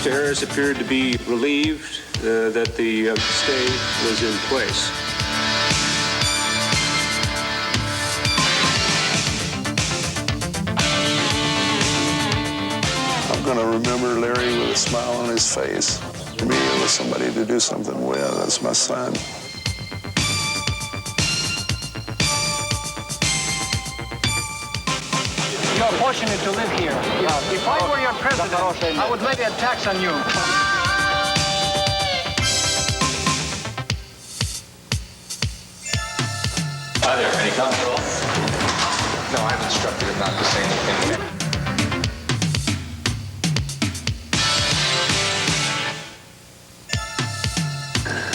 Mr. Harris appeared to be relieved that the stay was in place. I'm going to remember Larry with a smile on his face. For me, it was somebody to do something with. That's my son. You're fortunate to live here. If I were your president, I would levy a tax on you. Hi there, any comments at all? No, I've instructed him not to say anything.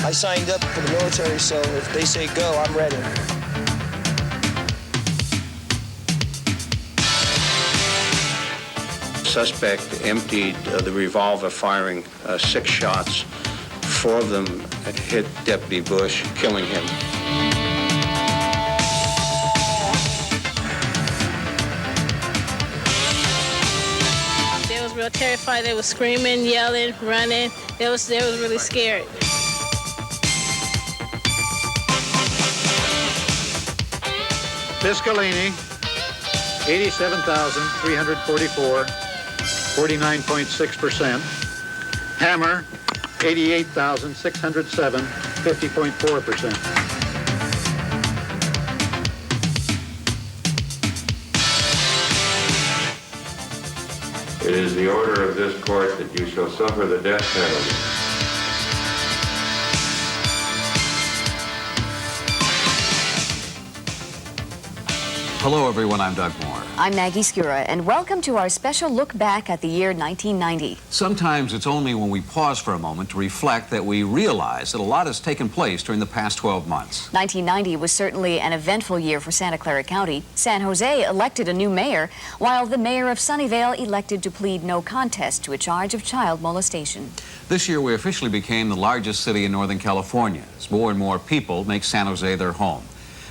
I signed up for the military, so if they say go, I'm ready. Suspect emptied the revolver, firing 6 shots. 4 of them hit Deputy Bush, killing him. They was real terrified. They were screaming, yelling, running. They was really scared. Piscolini, 87,344, 49.6%. Hammer, 88,607, 50.4%. It is the order of this court that you shall suffer the death penalty. Hello, everyone. I'm Doug Moore. I'm Maggie Skura, and welcome to our special look back at the year 1990. Sometimes it's only when we pause for a moment to reflect that we realize that a lot has taken place during the past 12 months. 1990 was certainly an eventful year for Santa Clara County. San Jose elected a new mayor, while the mayor of Sunnyvale elected to plead no contest to a charge of child molestation. This year, we officially became the largest city in Northern California, as more and more people make San Jose their home.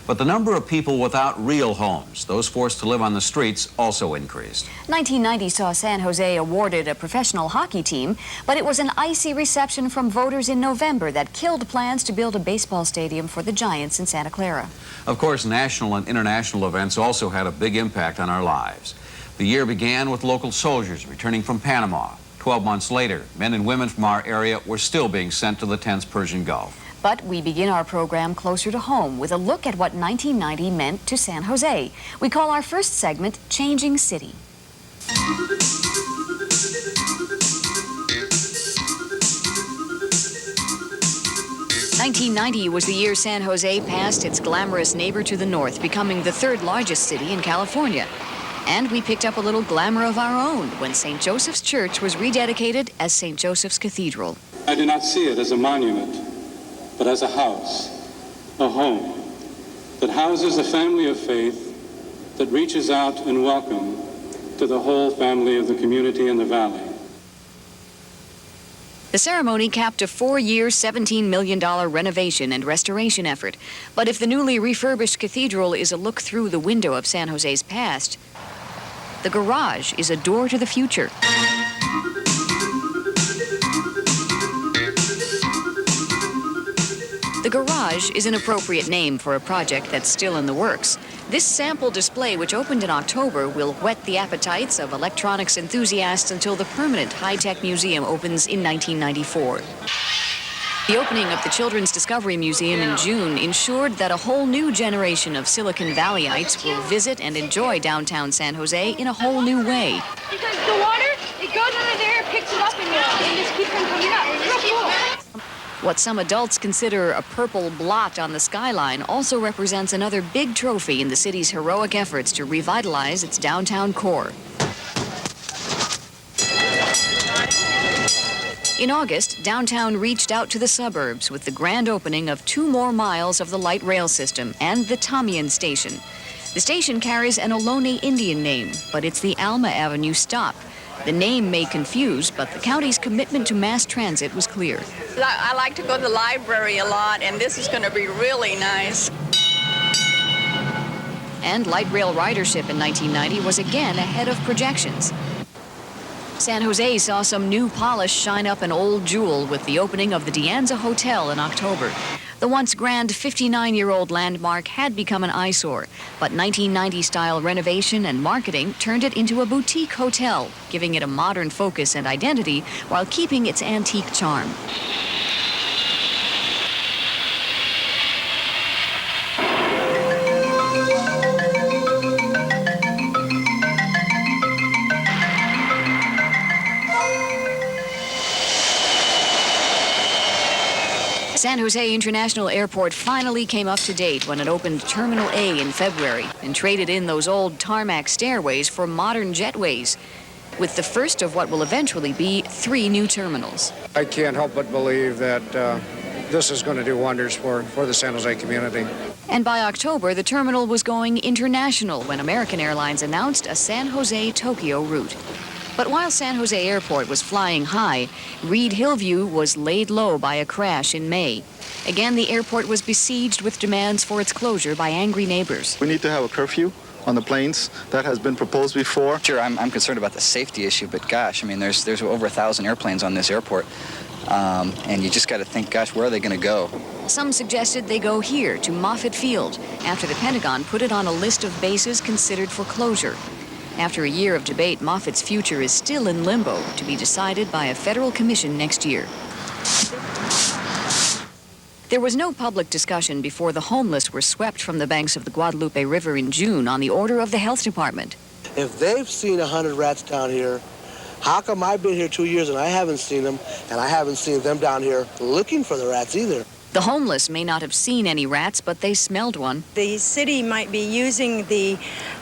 But the number of people without real homes, those forced to live on the streets, also increased. 1990 saw San Jose awarded a professional hockey team, but it was an icy reception from voters in November that killed plans to build a baseball stadium for the Giants in Santa Clara. Of course, national and international events also had a big impact on our lives. The year began with local soldiers returning from Panama. 12 months later, men and women from our area were still being sent to the tense Persian Gulf. But we begin our program closer to home with a look at what 1990 meant to San Jose. We call our first segment Changing City. 1990 was the year San Jose passed its glamorous neighbor to the north, becoming the 3rd largest city in California. And we picked up a little glamour of our own when St. Joseph's Church was rededicated as St. Joseph's Cathedral. I do not see it as a monument, but as a house, a home, that houses a family of faith that reaches out in welcome to the whole family of the community in the valley. The ceremony capped a 4-year, $17 million renovation and restoration effort. But if the newly refurbished cathedral is a look through the window of San Jose's past, the garage is a door to the future. The garage is an appropriate name for a project that's still in the works. This sample display, which opened in October, will whet the appetites of electronics enthusiasts until the permanent high-tech museum opens in 1994. The opening of the Children's Discovery Museum in June ensured that a whole new generation of Silicon Valleyites will visit and enjoy downtown San Jose in a whole new way. Because the water, it goes under there, picks it up, and just keeps on coming up. It's real cool. What some adults consider a purple blot on the skyline also represents another big trophy in the city's heroic efforts to revitalize its downtown core. In August, downtown reached out to the suburbs with the grand opening of 2 more miles of the light rail system and the Tamien Station. The station carries an Ohlone Indian name, but it's the Alma Avenue stop. The name may confuse, but the county's commitment to mass transit was clear. I like to go to the library a lot, and this is going to be really nice. And light rail ridership in 1990 was again ahead of projections. San Jose saw some new polish shine up an old jewel with the opening of the Anza Hotel in October. The once grand 59-year-old landmark had become an eyesore, but 1990-style renovation and marketing turned it into a boutique hotel, giving it a modern focus and identity while keeping its antique charm. San Jose International Airport finally came up to date when it opened Terminal A in February and traded in those old tarmac stairways for modern jetways, with the first of what will eventually be 3 new terminals. I can't help but believe that this is going to do wonders for the San Jose community. And by October, the terminal was going international when American Airlines announced a San Jose-Tokyo route. But while San Jose Airport was flying high, Reed Hillview was laid low by a crash in May. Again, the airport was besieged with demands for its closure by angry neighbors. We need to have a curfew on the planes. That has been proposed before. Sure, I'm concerned about the safety issue, but gosh, I mean, there's over 1,000 airplanes on this airport, and you just got to think, gosh, where are they going to go? Some suggested they go here to Moffett Field, after the Pentagon put it on a list of bases considered for closure. After a year of debate, Moffett's future is still in limbo, to be decided by a federal commission next year. There was no public discussion before the homeless were swept from the banks of the Guadalupe River in June on the order of the health department. If they've seen 100 rats down here, how come I've been here 2 years and I haven't seen them, and I haven't seen them down here looking for the rats either? The homeless may not have seen any rats, but they smelled one. The city might be using the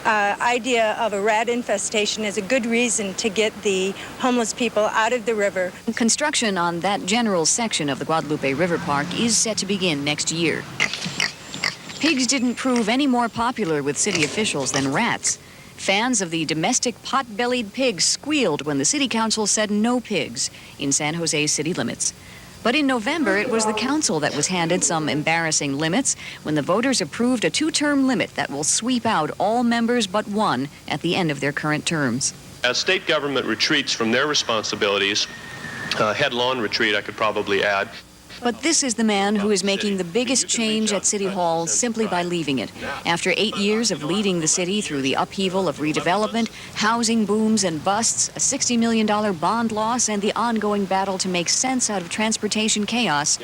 idea of a rat infestation as a good reason to get the homeless people out of the river. Construction on that general section of the Guadalupe River Park is set to begin next year. Pigs didn't prove any more popular with city officials than rats. Fans of the domestic pot-bellied pig squealed when the city council said no pigs in San Jose city limits. But in November, it was the council that was handed some embarrassing limits when the voters approved a 2-term limit that will sweep out all members but one at the end of their current terms. As state government retreats from their responsibilities, headlong retreat, I could probably add. But this is the man who is making the biggest change at City Hall simply by leaving it. After 8 years of leading the city through the upheaval of redevelopment, housing booms and busts, a $60 million bond loss, and the ongoing battle to make sense out of transportation chaos,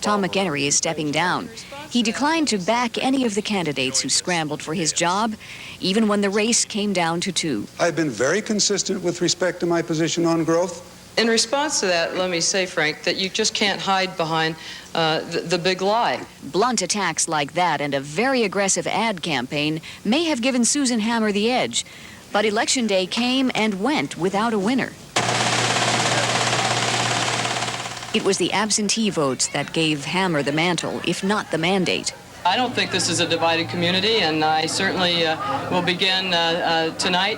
Tom McEnery is stepping down. He declined to back any of the candidates who scrambled for his job, even when the race came down to 2. I've been very consistent with respect to my position on growth. In response to that, let me say, Frank, that you just can't hide behind the big lie. Blunt attacks like that and a very aggressive ad campaign may have given Susan Hammer the edge, but Election Day came and went without a winner. It was the absentee votes that gave Hammer the mantle, if not the mandate. I don't think this is a divided community, and I certainly will begin tonight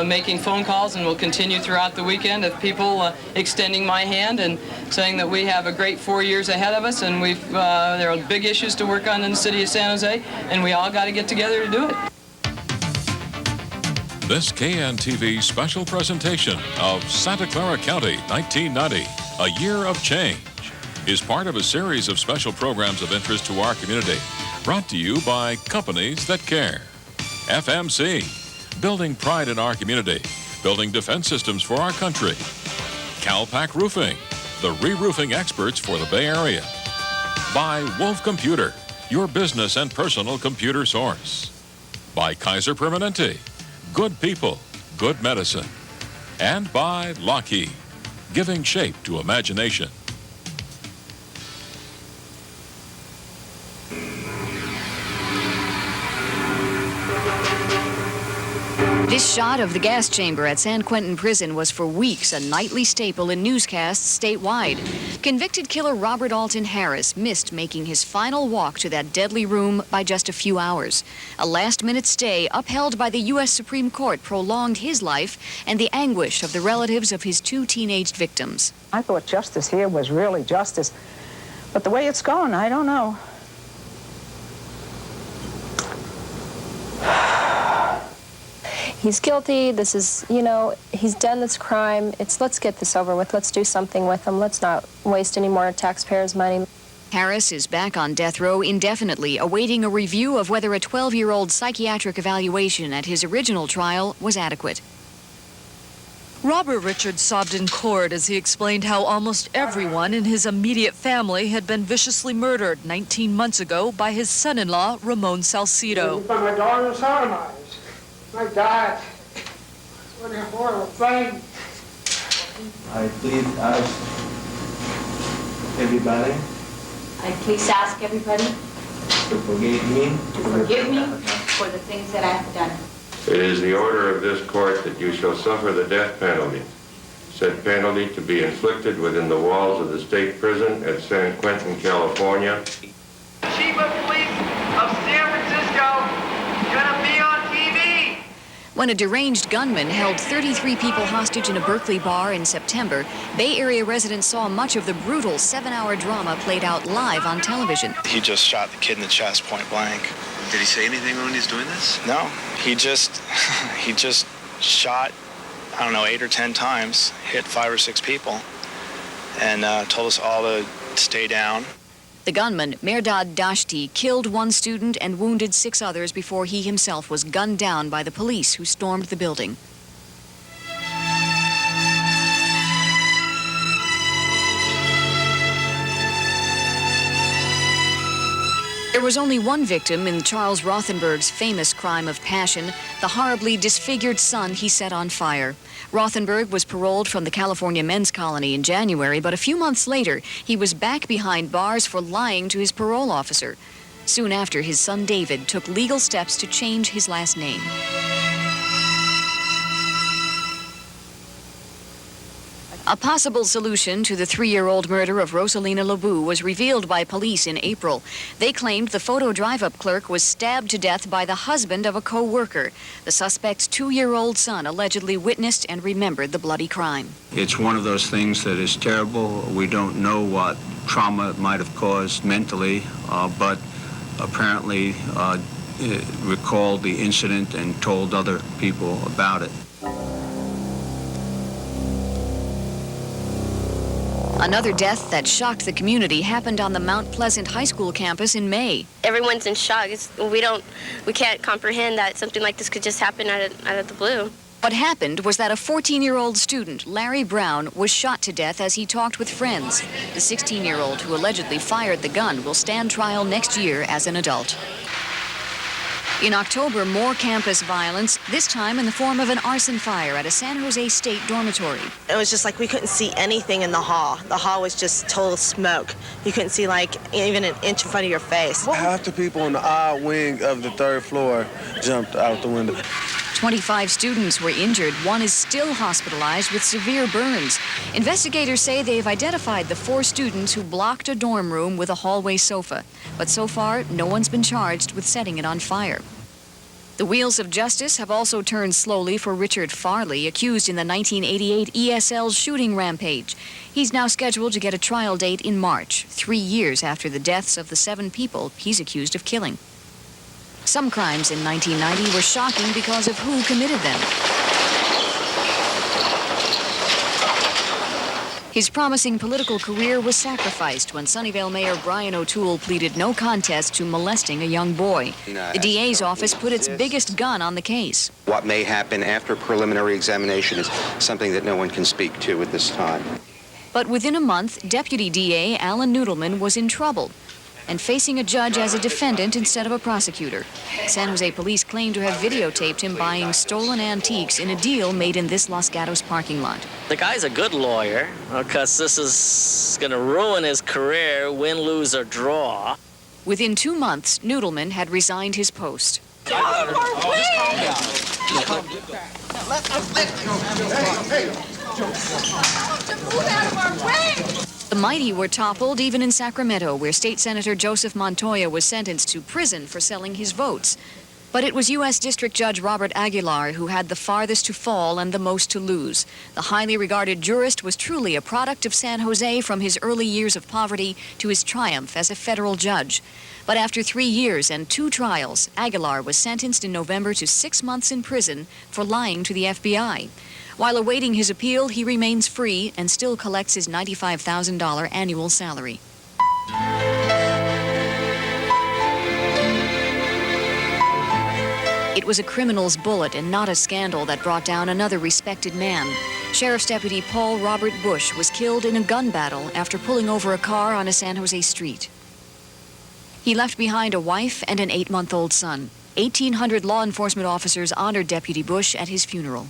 making phone calls, and will continue throughout the weekend of people extending my hand and saying that we have a great 4 years ahead of us, and there are big issues to work on in the city of San Jose, and we all got to get together to do it. This KNTV special presentation of Santa Clara County 1990, A Year of Change, is part of a series of special programs of interest to our community, brought to you by companies that care. FMC, building pride in our community, building defense systems for our country. CalPac Roofing, the re-roofing experts for the Bay Area. By Wolf Computer, your business and personal computer source. By Kaiser Permanente, good people, good medicine. And by Lockheed, giving shape to imagination. This shot of the gas chamber at San Quentin Prison was for weeks a nightly staple in newscasts statewide. Convicted killer Robert Alton Harris missed making his final walk to that deadly room by just a few hours. A last-minute stay upheld by the U.S. Supreme Court prolonged his life and the anguish of the relatives of his 2 teenaged victims. I thought justice here was really justice, but the way it's gone, I don't know. he's guilty. This is, you know, he's done this crime. Let's get this over with. Let's do something with him. Let's not waste any more taxpayers' money. Harris is back on death row indefinitely, awaiting a review of whether a 12-year-old psychiatric evaluation at his original trial was adequate. Robert Richards sobbed in court as he explained how almost everyone in his immediate family had been viciously murdered 19 months ago by his son-in-law, Ramon Salcido. By my daughter sodomized. My God. What a horrible thing. I plead ask everybody I please ask everybody to forgive me. to forgive me for the things that I have done. It is the order of this court that you shall suffer the death penalty. Said penalty to be inflicted within the walls of the state prison at San Quentin, California. Chief of Police of San Francisco, gonna be on TV. When a deranged gunman held 33 people hostage in a Berkeley bar in September, Bay Area residents saw much of the brutal 7-hour drama played out live on television. He just shot the kid in the chest point blank. Did he say anything when he's doing this? No, he just shot, I don't know, 8 or 10 times, hit 5 or 6 people, and told us all to stay down. The gunman, Mehrdad Dashti, killed 1 student and wounded 6 others before he himself was gunned down by the police who stormed the building. There was only one victim in Charles Rothenberg's famous crime of passion, the horribly disfigured son he set on fire. Rothenberg was paroled from the California men's colony in January, but a few months later, he was back behind bars for lying to his parole officer. Soon after, his son David took legal steps to change his last name. A possible solution to the 3-year-old murder of Rosalina Lebu was revealed by police in April. They claimed the photo drive-up clerk was stabbed to death by the husband of a co-worker. The suspect's 2-year-old son allegedly witnessed and remembered the bloody crime. It's one of those things that is terrible. We don't know what trauma it might have caused mentally, but apparently recalled the incident and told other people about it. Another death that shocked the community happened on the Mount Pleasant High School campus in May. Everyone's in shock. We can't comprehend that something like this could just happen out of the blue. What happened was that a 14-year-old student, Larry Brown, was shot to death as he talked with friends. The 16-year-old who allegedly fired the gun will stand trial next year as an adult. In October, more campus violence, this time in the form of an arson fire at a San Jose State dormitory. It was just like we couldn't see anything in the hall. The hall was just total smoke. You couldn't see like even an inch in front of your face. Half the people on the odd wing of the 3rd floor jumped out the window. 25 students were injured. 1 is still hospitalized with severe burns. Investigators say they've identified the 4 students who blocked a dorm room with a hallway sofa. But so far, no one's been charged with setting it on fire. The wheels of justice have also turned slowly for Richard Farley, accused in the 1988 ESL shooting rampage. He's now scheduled to get a trial date in March, 3 years after the deaths of the 7 people he's accused of killing. Some crimes in 1990 were shocking because of who committed them. His promising political career was sacrificed when Sunnyvale Mayor Brian O'Toole pleaded no contest to molesting a young boy. The DA's office put its biggest gun on the case. What may happen after preliminary examination is something that no one can speak to at this time. But within a month, Deputy DA Alan Noodleman was in trouble and facing a judge as a defendant instead of a prosecutor. San Jose police claim to have videotaped him buying stolen antiques in a deal made in this Los Gatos parking lot. The guy's a good lawyer, because this is going to ruin his career, win, lose, or draw. Within 2 months, Noodleman had resigned his post. The mighty were toppled even in Sacramento, where State Senator Joseph Montoya was sentenced to prison for selling his votes. But it was U.S. District Judge Robert Aguilar who had the farthest to fall and the most to lose. The highly regarded jurist was truly a product of San Jose, from his early years of poverty to his triumph as a federal judge. But after 3 years and 2 trials, Aguilar was sentenced in November to 6 months in prison for lying to the FBI. While awaiting his appeal, he remains free and still collects his $95,000 annual salary. It was a criminal's bullet and not a scandal that brought down another respected man. Sheriff's Deputy Paul Robert Bush was killed in a gun battle after pulling over a car on a San Jose street. He left behind a wife and an 8-month-old son. 1,800 law enforcement officers honored Deputy Bush at his funeral.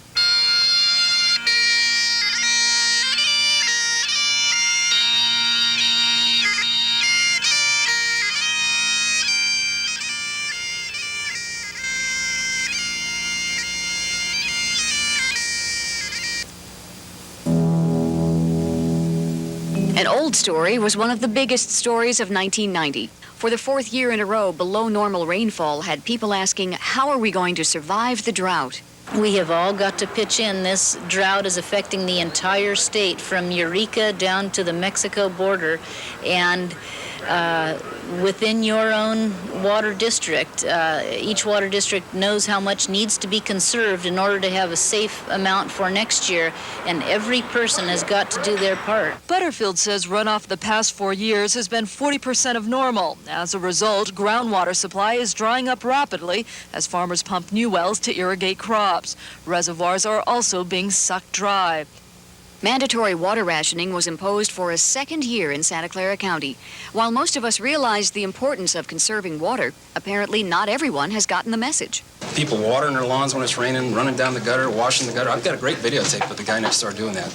An old story was one of the biggest stories of 1990. For the 4th year in a row, below normal rainfall had people asking, how are we going to survive the drought? We have all got to pitch in. This drought is affecting the entire state from Eureka down to the Mexico border. And within your own water district, each water district knows how much needs to be conserved in order to have a safe amount for next year, and every person has got to do their part. Butterfield says runoff the past 4 years has been 40% of normal. As a result, groundwater supply is drying up rapidly as farmers pump new wells to irrigate crops. Reservoirs are also being sucked dry. Mandatory water rationing was imposed for a 2nd year in Santa Clara County. While most of us realized the importance of conserving water, apparently not everyone has gotten the message. People watering their lawns when it's raining, running down the gutter, washing the gutter. I've got a great videotape with the guy next door doing that.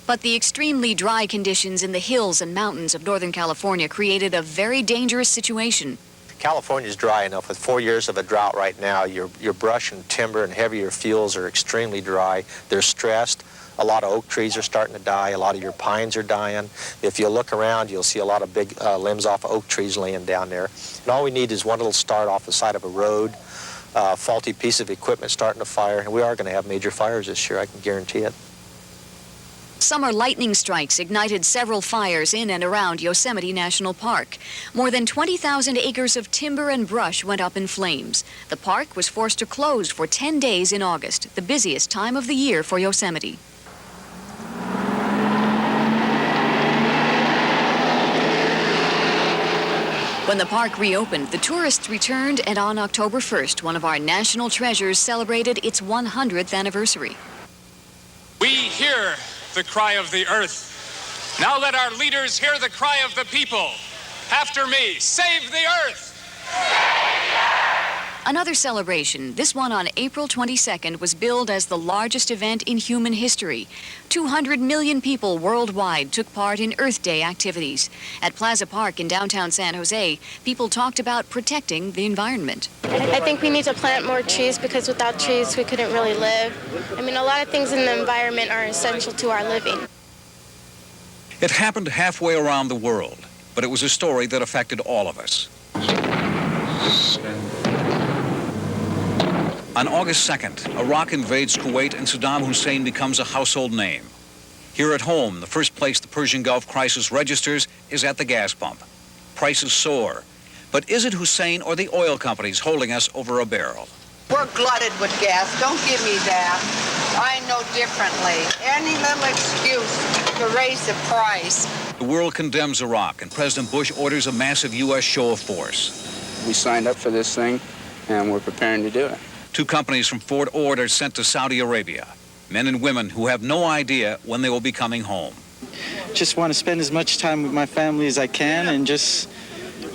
But the extremely dry conditions in the hills and mountains of Northern California created a very dangerous situation. California's dry enough. With 4 years of a drought right now, your brush and timber and heavier fuels are extremely dry. They're stressed. A lot of oak trees are starting to die. A lot of your pines are dying. If you look around, you'll see a lot of big limbs off of oak trees laying down there. And all we need is one little start off the side of a road, faulty piece of equipment starting to fire, and we are going to have major fires this year, I can guarantee it. Summer lightning strikes ignited several fires in and around Yosemite National Park. More than 20,000 acres of timber and brush went up in flames. The park was forced to close for 10 days in August, the busiest time of the year for Yosemite. When the park reopened, the tourists returned, and on October 1st, one of our national treasures celebrated its 100th anniversary. We hear the cry of the earth. Now let our leaders hear the cry of the people. After me, save the earth! Another celebration, this one on April 22nd, was billed as the largest event in human history. 200 million people worldwide took part in Earth Day activities. At Plaza Park in downtown San Jose, people talked about protecting the environment. I think we need to plant more trees because without trees we couldn't really live. I mean, a lot of things in the environment are essential to our living. It happened halfway around the world, but it was a story that affected all of us. On August 2nd, Iraq invades Kuwait and Saddam Hussein becomes a household name. Here at home, the first place the Persian Gulf crisis registers is at the gas pump. Prices soar. But is it Hussein or the oil companies holding us over a barrel? We're glutted with gas. Don't give me that. I know differently. Any little excuse to raise the price. The world condemns Iraq, and President Bush orders a massive U.S. show of force. We signed up for this thing, and we're preparing to do it. 2 companies from Fort Ord are sent to Saudi Arabia. Men and women who have no idea when they will be coming home. Just want to spend as much time with my family as I can, and just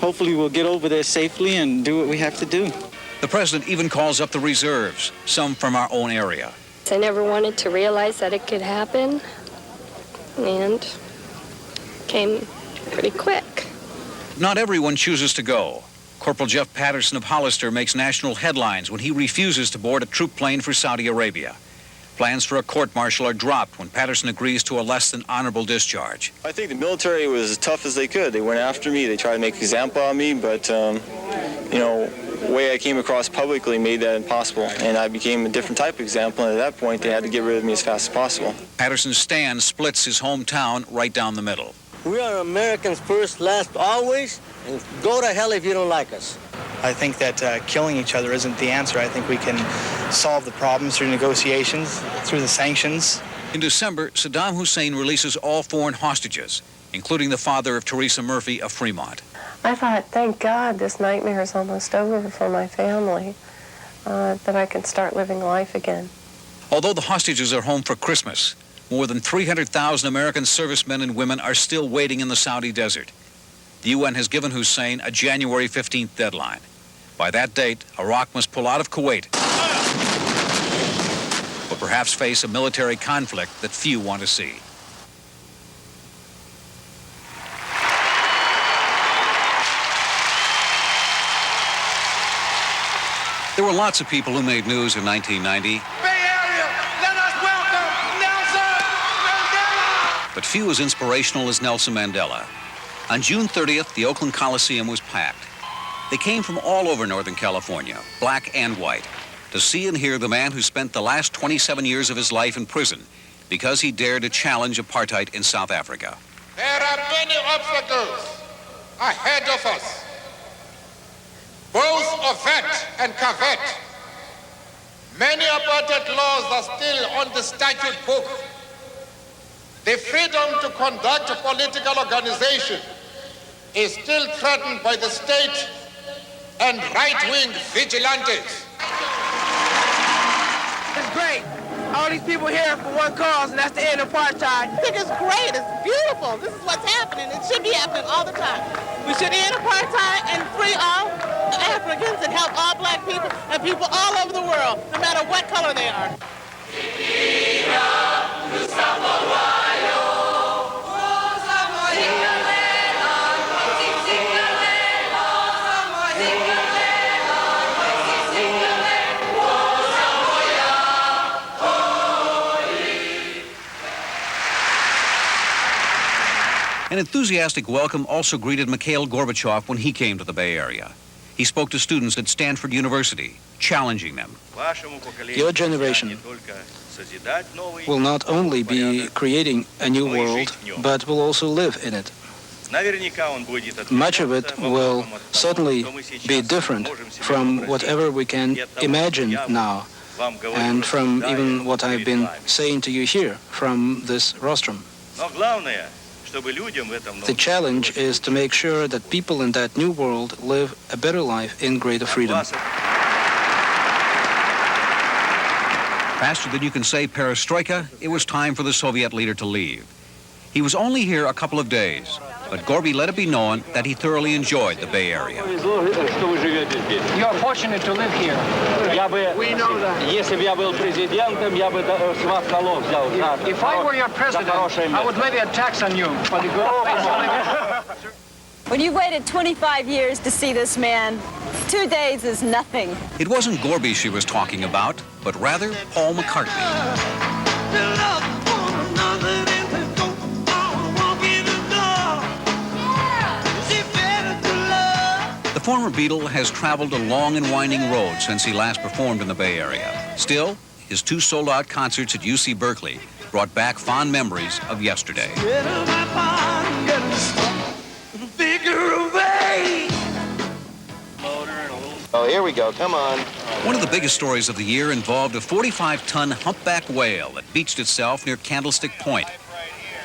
hopefully we'll get over there safely and do what we have to do. The president even calls up the reserves, some from our own area. I never wanted to realize that it could happen, and came pretty quick. Not everyone chooses to go. Corporal Jeff Patterson of Hollister makes national headlines when he refuses to board a troop plane for Saudi Arabia. Plans for a court-martial are dropped when Patterson agrees to a less than honorable discharge. I think the military was as tough as they could. They went after me. They tried to make an example of me, but, you know, way I came across publicly made that impossible, and I became a different type of example, and at that point they had to get rid of me as fast as possible. Patterson's stand splits his hometown right down the middle. We are Americans first, last, always, and go to hell if you don't like us. I think that killing each other isn't the answer. I think we can solve the problems through negotiations, through the sanctions. In December, Saddam Hussein releases all foreign hostages, including the father of Theresa Murphy of Fremont. I thought, thank God this nightmare is almost over for my family, that I can start living life again. Although the hostages are home for Christmas, more than 300,000 American servicemen and women are still waiting in the Saudi desert. The UN has given Hussein a January 15th deadline. By that date, Iraq must pull out of Kuwait, or perhaps face a military conflict that few want to see. There were lots of people who made news in 1990. But few as inspirational as Nelson Mandela. On June 30th, the Oakland Coliseum was packed. They came from all over Northern California, black and white, to see and hear the man who spent the last 27 years of his life in prison because he dared to challenge apartheid in South Africa. There are many obstacles ahead of us, both overt and covert. Many apartheid laws are still on the statute book. The freedom to conduct a political organization is still threatened by the state and right-wing vigilantes. It's great. All these people here for one cause, and that's the end of apartheid. I think it's great. It's beautiful. This is what's happening. It should be happening all the time. We should end apartheid and free all Africans and help all black people and people all over the world, no matter what color they are. An enthusiastic welcome also greeted Mikhail Gorbachev when he came to the Bay Area. He spoke to students at Stanford University, challenging them. Your generation will not only be creating a new world, but will also live in it. Much of it will certainly be different from whatever we can imagine now, and from even what I've been saying to you here from this rostrum. The challenge is to make sure that people in that new world live a better life in greater freedom. Faster than you can say perestroika, it was time for the Soviet leader to leave. He was only here a couple of days, but Gorby let it be known that he thoroughly enjoyed the Bay Area. You're fortunate to live here. We know that. If I were your president, I would levy a tax on you for the good place you live in. When you waited 25 years to see this man, 2 days is nothing. It wasn't Gorby she was talking about, but rather Paul McCartney. The former Beatle has traveled a long and winding road since he last performed in the Bay Area. Still, his 2 sold-out concerts at UC Berkeley brought back fond memories of yesterday. Oh, here we go. Come on. One of the biggest stories of the year involved a 45-ton humpback whale that beached itself near Candlestick Point.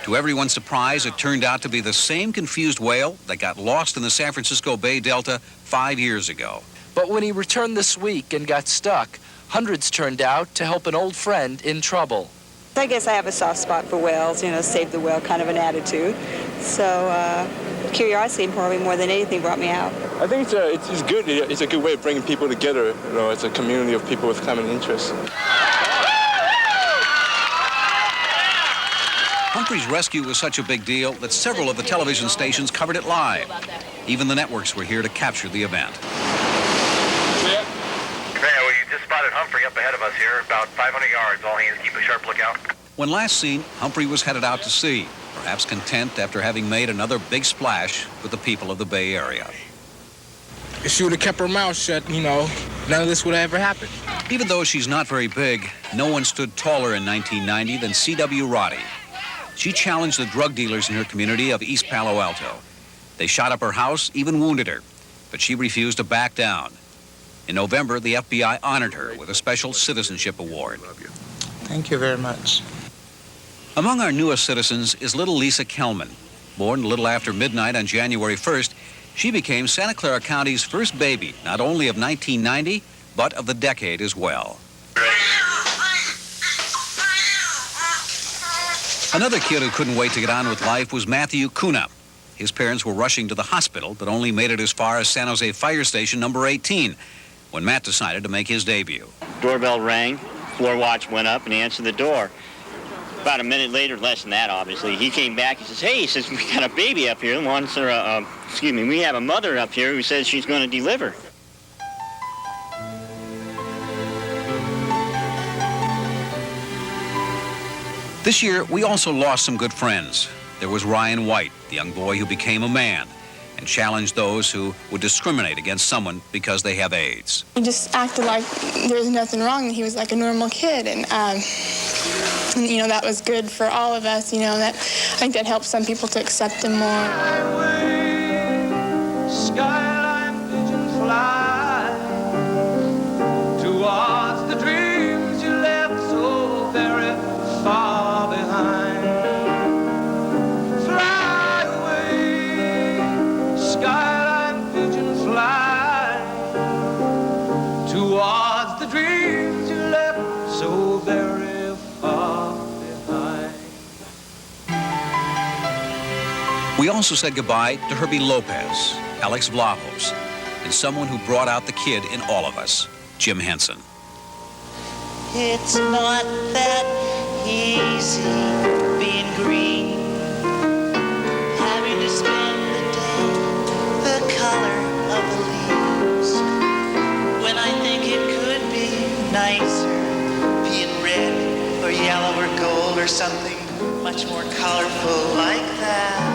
To everyone's surprise, it turned out to be the same confused whale that got lost in the San Francisco Bay Delta 5 years ago. But when he returned this week and got stuck, hundreds turned out to help an old friend in trouble. I guess I have a soft spot for whales, save the whale kind of an attitude. So curiosity probably more than anything brought me out. I think it's good. It's a good way of bringing people together. It's a community of people with common interests. Humphrey's rescue was such a big deal that several of the television stations covered it live. Even the networks were here to capture the event. Yeah, we just spotted Humphrey up ahead of us here, about 500 yards. All hands keep a sharp lookout. When last seen, Humphrey was headed out to sea, perhaps content after having made another big splash with the people of the Bay Area. If she would have kept her mouth shut, you know, none of this would have ever happened. Even though she's not very big, no one stood taller in 1990 than C.W. Roddy. She challenged the drug dealers in her community of East Palo Alto. They shot up her house, even wounded her, but she refused to back down. In November, the FBI honored her with a special citizenship award. Thank you very much. Among our newest citizens is little Lisa Kelman. Born a little after midnight on January 1st, she became Santa Clara County's first baby, not only of 1990, but of the decade as well. Another kid who couldn't wait to get on with life was Matthew Cunha. His parents were rushing to the hospital, but only made it as far as San Jose Fire Station number 18, when Matt decided to make his debut. Doorbell rang, floor watch went up, and he answered the door. About a minute later, less than that, obviously, he came back. He says, "Hey," he says, "we got a baby up here. We have a mother up here who says she's going to deliver." This year, we also lost some good friends. There was Ryan White, the young boy who became a man and challenged those who would discriminate against someone because they have AIDS. He just acted like there was nothing wrong, and he was like a normal kid, and you know, that was good for all of us, you know, that I think that helped some people to accept him more. Skyline pigeon fly towards the dreams you left so very far behind. Fly away, skyline pigeon fly towards the dreams you left so very far behind. We also said goodbye to Herbie Lopez, Alex Vlahos, and someone who brought out the kid in all of us, Jim Henson. It's not that easy being green, having to spend the day the color of the leaves, when I think it could be nicer being red or yellow or gold or something much more colorful like that.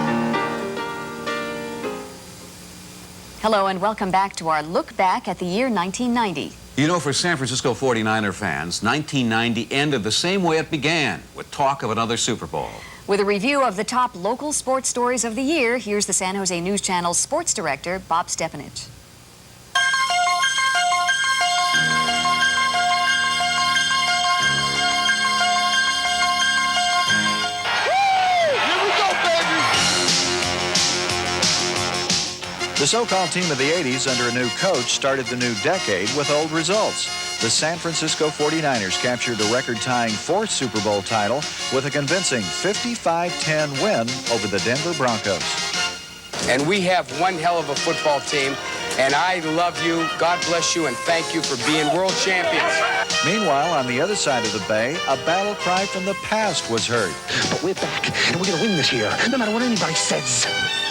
Hello and welcome back to our look back at the year 1990. You know, for San Francisco 49er fans, 1990 ended the same way it began, with talk of another Super Bowl. With a review of the top local sports stories of the year, here's the San Jose News Channel's sports director, Bob Stepanich. The so-called team of the 80s under a new coach started the new decade with old results. The San Francisco 49ers captured a record-tying fourth Super Bowl title with a convincing 55-10 win over the Denver Broncos. And we have one hell of a football team, and I love you, God bless you, and thank you for being world champions. Meanwhile, on the other side of the bay, a battle cry from the past was heard. But we're back, and we're going to win this year, no matter what anybody says.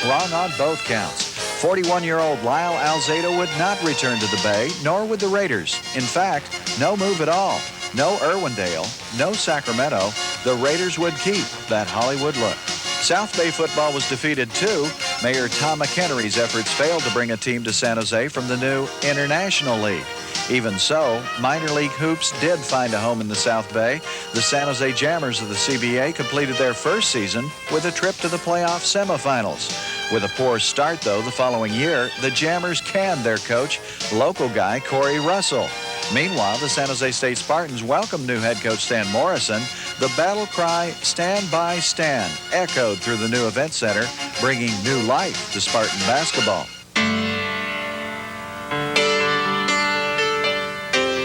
Wrong on both counts. 41-year-old Lyle Alzado would not return to the Bay, nor would the Raiders. In fact, no move at all. No Irwindale, no Sacramento. The Raiders would keep that Hollywood look. South Bay football was defeated too. Mayor Tom McEnery's efforts failed to bring a team to San Jose from the new International League. Even so, minor league hoops did find a home in the South Bay. The San Jose Jammers of the CBA completed their first season with a trip to the playoff semifinals. With a poor start, though, the following year, the Jammers canned their coach, local guy Corey Russell. Meanwhile, the San Jose State Spartans welcomed new head coach Stan Morrison. The battle cry, "Stand by Stan," echoed through the new event center, bringing new life to Spartan basketball.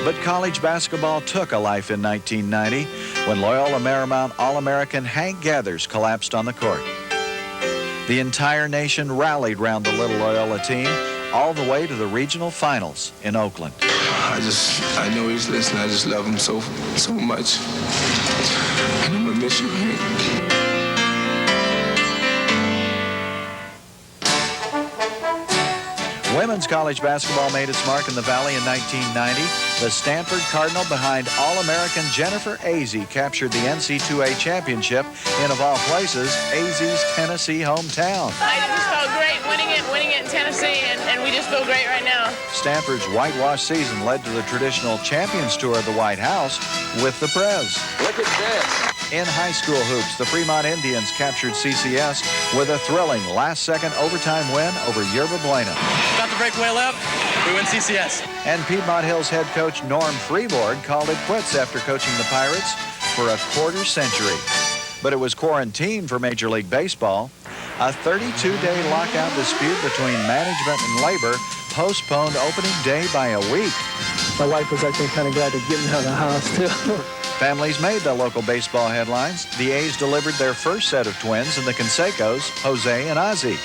But college basketball took a life in 1990 when Loyola Marymount All-American Hank Gathers collapsed on the court. The entire nation rallied round the little Loyola team all the way to the regional finals in Oakland. I know he's listening. I just love him so much. And I'm gonna miss you, Hank. Women's college basketball made its mark in the Valley in 1990. The Stanford Cardinal, behind All-American Jennifer Azzi, captured the NC2A championship in, of all places, Azzi's Tennessee hometown. I just felt great winning it in Tennessee, and we just feel great right now. Stanford's whitewash season led to the traditional Champions Tour of the White House with the Prez. Look at this. In high school hoops, the Fremont Indians captured CCS with a thrilling last-second overtime win over Yerba Buena. Got the breakaway left, we win CCS. And Piedmont Hills head coach Norm Freeboard called it quits after coaching the Pirates for a quarter century. But it was quarantine for Major League Baseball. A 32-day lockout dispute between management and labor postponed opening day by a week. My wife was actually kind of glad to get me out of the house, too. Families made the local baseball headlines. The A's delivered their first set of twins in the Cansecos, Jose and Ozzie.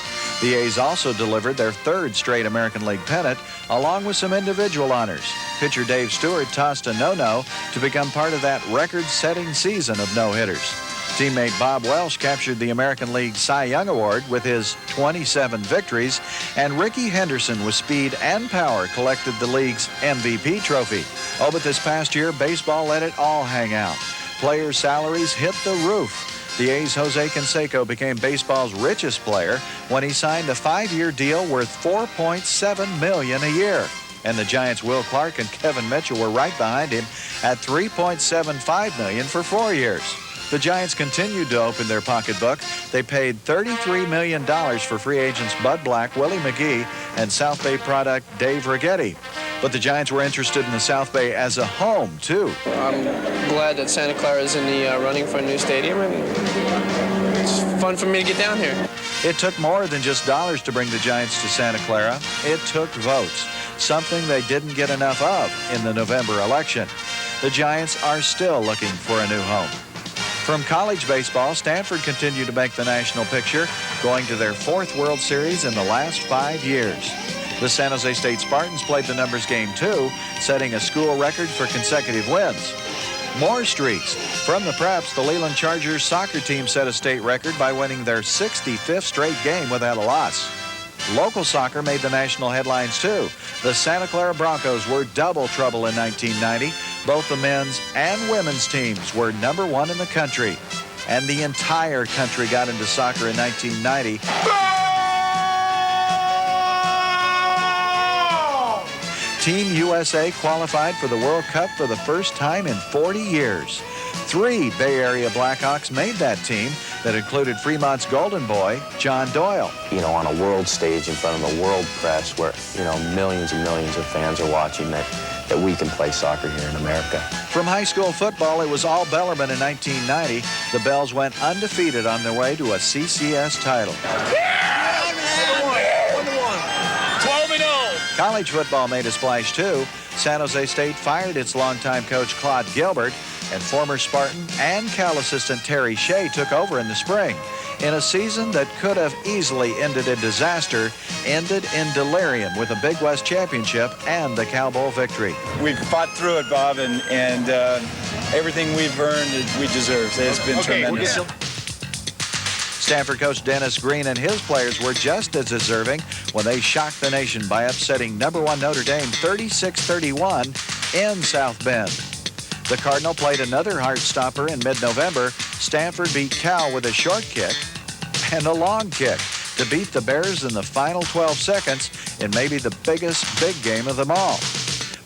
The A's also delivered their third straight American League pennant, along with some individual honors. Pitcher Dave Stewart tossed a no-no to become part of that record-setting season of no-hitters. Teammate Bob Welsh captured the American League Cy Young Award with his 27 victories, and Ricky Henderson with speed and power collected the league's MVP trophy. Oh, but this past year, baseball let it all hang out. Players' salaries hit the roof. The A's Jose Canseco became baseball's richest player when he signed a 5-year deal worth $4.7 million a year. And the Giants' Will Clark and Kevin Mitchell were right behind him at $3.75 million for 4 years. The Giants continued to open their pocketbook. They paid $33 million for free agents Bud Black, Willie McGee, and South Bay product Dave Righetti. But the Giants were interested in the South Bay as a home, too. I'm glad that Santa Clara is in the running for a new stadium, and it's fun for me to get down here. It took more than just dollars to bring the Giants to Santa Clara. It took votes, something they didn't get enough of in the November election. The Giants are still looking for a new home. From college baseball, Stanford continued to make the national picture, going to their 4th World Series in the last 5 years. The San Jose State Spartans played the numbers game, too, setting a school record for consecutive wins. More streaks. From the Preps, the Leland Chargers soccer team set a state record by winning their 65th straight game without a loss. Local soccer made the national headlines, too. The Santa Clara Broncos were double trouble in 1990. Both the men's and women's teams were #1 in the country. And the entire country got into soccer in 1990. Team USA qualified for the World Cup for the first time in 40 years. 3 Bay Area Blackhawks made that team that included Fremont's golden boy, John Doyle. You know, on a world stage in front of the world press where, you know, millions and millions of fans are watching that we can play soccer here in America. From high school football, it was all Bellarmine in 1990. The Bells went undefeated on their way to a CCS title. College football made a splash, too. San Jose State fired its longtime coach, Claude Gilbert, and former Spartan and Cal assistant Terry Shea took over in the spring. In a season that could have easily ended in disaster, ended in delirium with a Big West championship and the Cal Bowl victory. We've fought through it, Bob, and everything we've earned, we deserve. It's been tremendous. Stanford coach Dennis Green and his players were just as deserving when they shocked the nation by upsetting #1 Notre Dame 36-31 in South Bend. The Cardinal played another heart-stopper in mid-November. Stanford beat Cal with a short kick and a long kick to beat the Bears in the final 12 seconds in maybe the biggest big game of them all.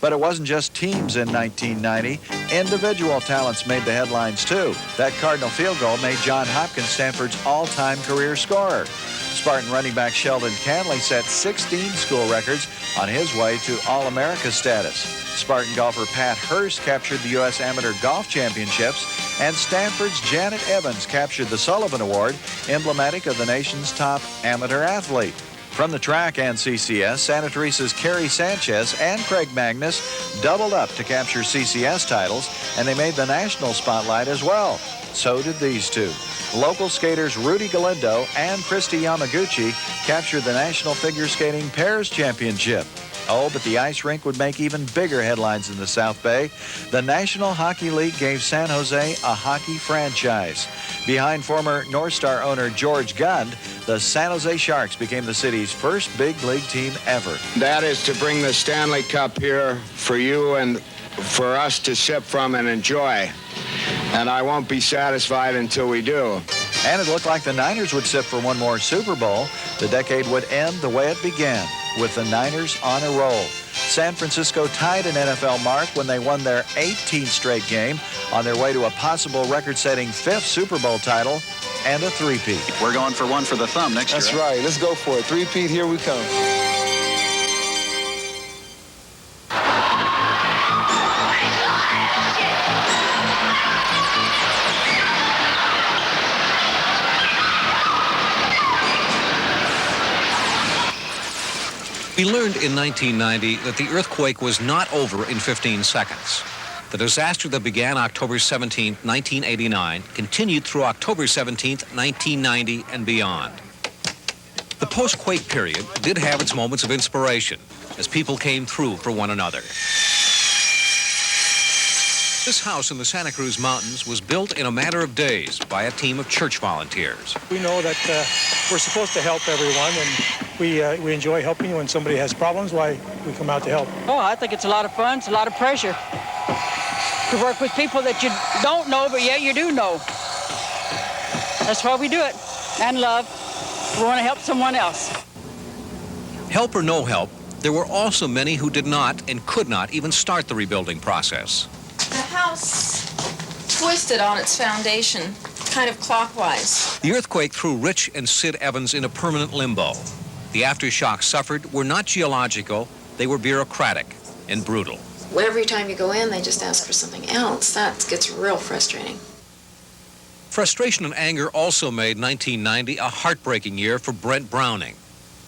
But it wasn't just teams in 1990. Individual talents made the headlines, too. That Cardinal field goal made John Hopkins Stanford's all-time career scorer. Spartan running back Sheldon Canley set 16 school records on his way to All-America status. Spartan golfer Pat Hurst captured the U.S. Amateur Golf Championships, and Stanford's Janet Evans captured the Sullivan Award, emblematic of the nation's top amateur athlete. From the track and CCS, Santa Teresa's Kerry Sanchez and Craig Magnus doubled up to capture CCS titles, and they made the national spotlight as well. So did these two. Local skaters Rudy Galindo and Christy Yamaguchi captured the National Figure Skating Pairs Championship. Oh, but the ice rink would make even bigger headlines in the South Bay. The National Hockey League gave San Jose a hockey franchise. Behind former North Star owner George Gund, the San Jose Sharks became the city's first big league team ever. That is to bring the Stanley Cup here for you and for us to sip from and enjoy. And I won't be satisfied until we do. And it looked like the Niners would sip for one more Super Bowl. The decade would end the way it began, with the Niners on a roll. San Francisco tied an NFL mark when they won their 18th straight game on their way to a possible record-setting 5th Super Bowl title and a three-peat. We're going for one for the thumb next year. That's right. Let's go for it. Three-peat, here we come. We learned in 1990 that the earthquake was not over in 15 seconds. The disaster that began October 17, 1989, continued through October 17, 1990 and beyond. The post-quake period did have its moments of inspiration as people came through for one another. This house in the Santa Cruz Mountains was built in a matter of days by a team of church volunteers. We know that we're supposed to help everyone, and we enjoy helping. When somebody has problems, why we come out to help. Oh, I think it's a lot of fun. It's a lot of pressure to work with people that you don't know, but yet you do know. That's why we do it. And love. We want to help someone else. Help or no help, there were also many who did not and could not even start the rebuilding process. The house twisted on its foundation, kind of clockwise. The earthquake threw Rich and Sid Evans in a permanent limbo. The aftershocks suffered were not geological, they were bureaucratic and brutal. Every time you go in, they just ask for something else. That gets real frustrating. Frustration and anger also made 1990 a heartbreaking year for Brent Browning.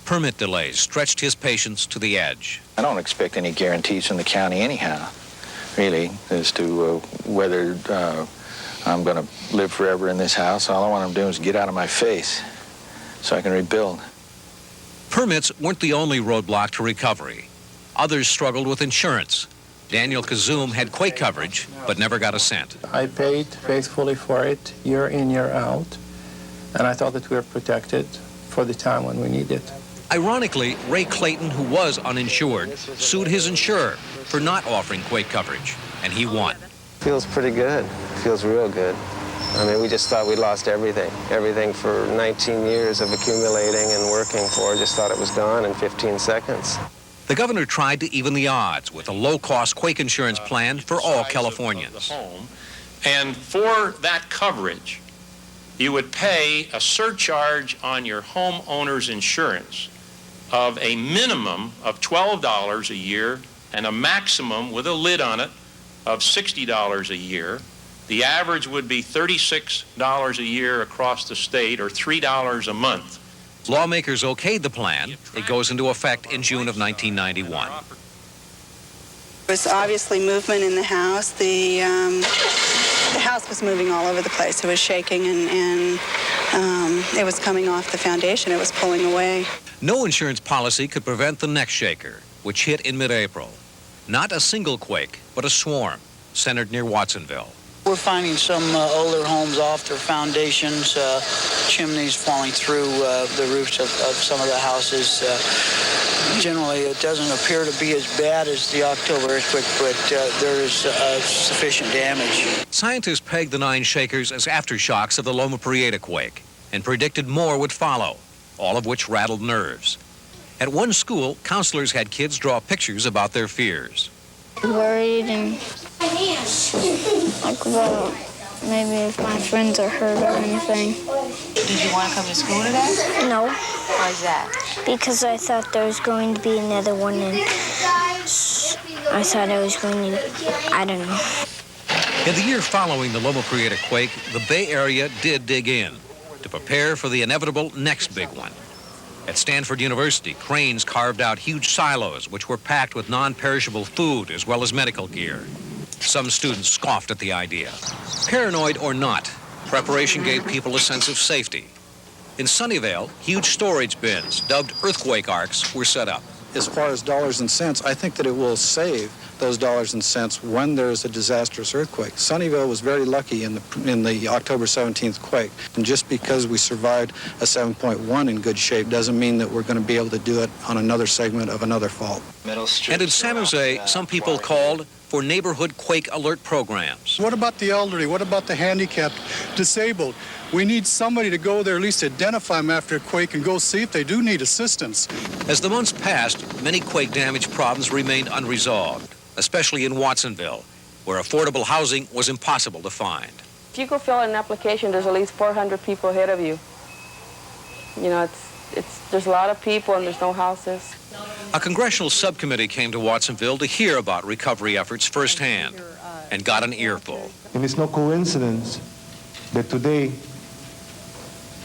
Permit delays stretched his patience to the edge. I don't expect any guarantees from the county anyhow, really, as to whether I'm going to live forever in this house. All I want them to do is get out of my face so I can rebuild. Permits weren't the only roadblock to recovery. Others struggled with insurance. Daniel Kazoum had quake coverage, but never got a cent. I paid faithfully for it, year in, year out, and I thought that we were protected for the time when we need it. Ironically, Ray Clayton, who was uninsured, sued his insurer for not offering quake coverage, and he won. Feels pretty good. Feels real good. I mean, we just thought we lost everything. Everything for 19 years of accumulating and working for. Just thought it was gone in 15 seconds. The governor tried to even the odds with a low-cost quake insurance plan for all Californians. And for that coverage, you would pay a surcharge on your homeowner's insurance of a minimum of $12 a year and a maximum with a lid on it of $60 a year. The average would be $36 a year across the state, or $3 a month. Lawmakers okayed the plan. It goes into effect in June of 1991. There was obviously movement in the house. The house was moving all over the place. It was shaking, and it was coming off the foundation. It was pulling away. No insurance policy could prevent the next shaker, which hit in mid-April. Not a single quake, but a swarm, centered near Watsonville. We're finding some older homes off their foundations, chimneys falling through the roofs of some of the houses. Generally, it doesn't appear to be as bad as the October earthquake, but there is sufficient damage. Scientists pegged the 9 shakers as aftershocks of the Loma Prieta quake and predicted more would follow, all of which rattled nerves. At one school, counselors had kids draw pictures about their fears. Worried and like, well, maybe if my friends are hurt or anything. Did you want to come to school today? No. Why is that? Because I thought there was going to be another one, and I thought I was going to, I don't know. In the year following the Loma Prieta quake, the Bay Area did dig in to prepare for the inevitable next big one. At Stanford University, cranes carved out huge silos which were packed with non-perishable food as well as medical gear. Some students scoffed at the idea. Paranoid or not, preparation gave people a sense of safety. In Sunnyvale, huge storage bins, dubbed earthquake arks, were set up. as far as dollars and cents, I think that it will save those dollars and cents when there's a disastrous earthquake. Sunnyvale was very lucky in the October 17th quake. And just because we survived a 7.1 in good shape doesn't mean that we're going to be able to do it on another segment of another fault. And in San Jose, some people called for neighborhood quake alert programs. What about the elderly? What about the handicapped, disabled? We need somebody to go there, at least identify them after a quake and go see if they do need assistance. As the months passed, many quake damage problems remained unresolved, especially in Watsonville, where affordable housing was impossible to find. If you go fill out an application, there's at least 400 people ahead of you. You know, there's a lot of people and there's no houses. A congressional subcommittee came to Watsonville to hear about recovery efforts firsthand and got an earful. And it's no coincidence that today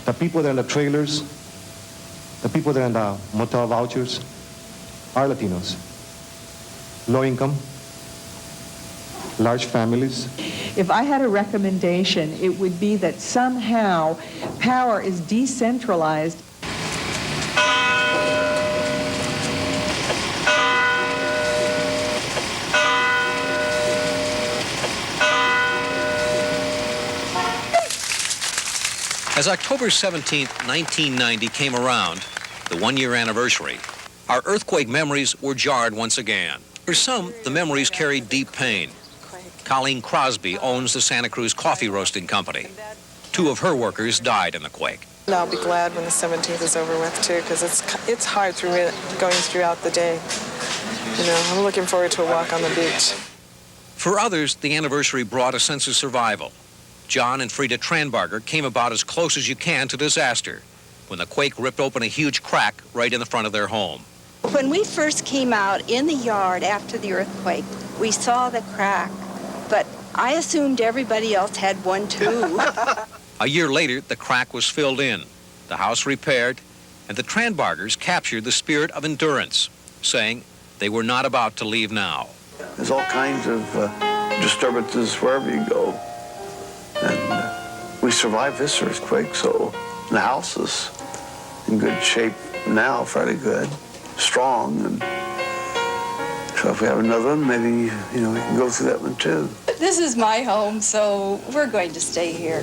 the people that are in the trailers, the people that are in the motel vouchers are Latinos. Low income, large families. If I had a recommendation, it would be that somehow power is decentralized. As October 17, 1990 came around, the one-year anniversary, our earthquake memories were jarred once again. For some, the memories carried deep pain. Colleen Crosby owns the Santa Cruz Coffee Roasting Company. 2 of her workers died in the quake. I'll be glad when the 17th is over with, too, because it's hard going throughout the day. You know, I'm looking forward to a walk on the beach. For others, the anniversary brought a sense of survival. John and Frida Tranbarger came about as close as you can to disaster when the quake ripped open a huge crack right in the front of their home. When we first came out in the yard after the earthquake, we saw the crack, but I assumed everybody else had one too. A year later, the crack was filled in, the house repaired, and the Tranbargers captured the spirit of endurance, saying they were not about to leave now. There's all kinds of disturbances wherever you go. And we survived this earthquake, so the house is in good shape now, fairly good, strong. And so if we have another one, maybe, you know, we can go through that one too. This is my home, so we're going to stay here.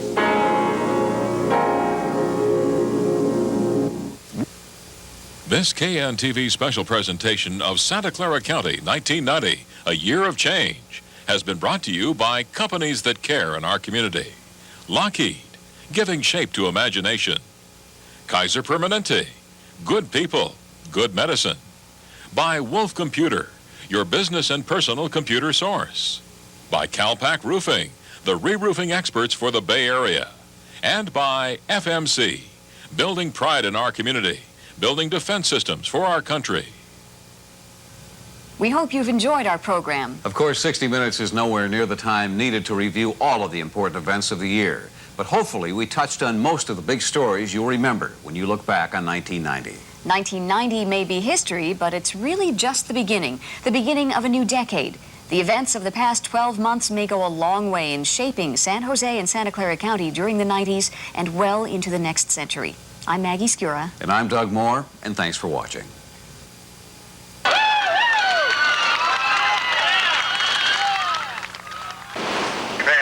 This KNTV special presentation of Santa Clara County, 1990, A Year of Change, has been brought to you by companies that care in our community. Lockheed, giving shape to imagination. Kaiser Permanente, good people, good medicine. By Wolf Computer, your business and personal computer source. By Calpac Roofing, the re-roofing experts for the Bay Area. And by FMC, building pride in our community, building defense systems for our country. We hope you've enjoyed our program. Of course, 60 Minutes is nowhere near the time needed to review all of the important events of the year. But hopefully, we touched on most of the big stories you'll remember when you look back on 1990. 1990 may be history, but it's really just the beginning of a new decade. The events of the past 12 months may go a long way in shaping San Jose and Santa Clara County during the 90s and well into the next century. I'm Maggie Skura. And I'm Doug Moore, and thanks for watching.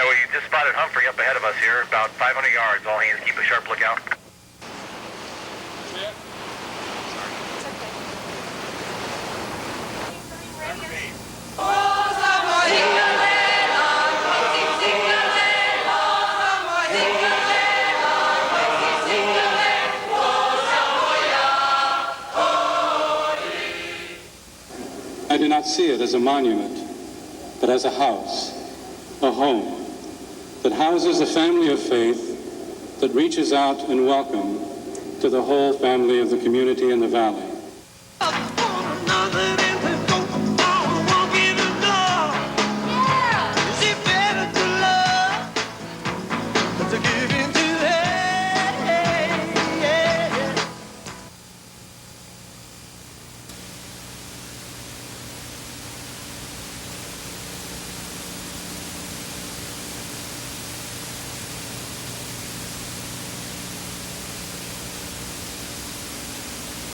We just spotted Humphrey up ahead of us here, about 500 yards. All hands keep a sharp lookout. I do not see it as a monument, but as a house, a home, that houses a family of faith that reaches out in welcome to the whole family of the community in the valley.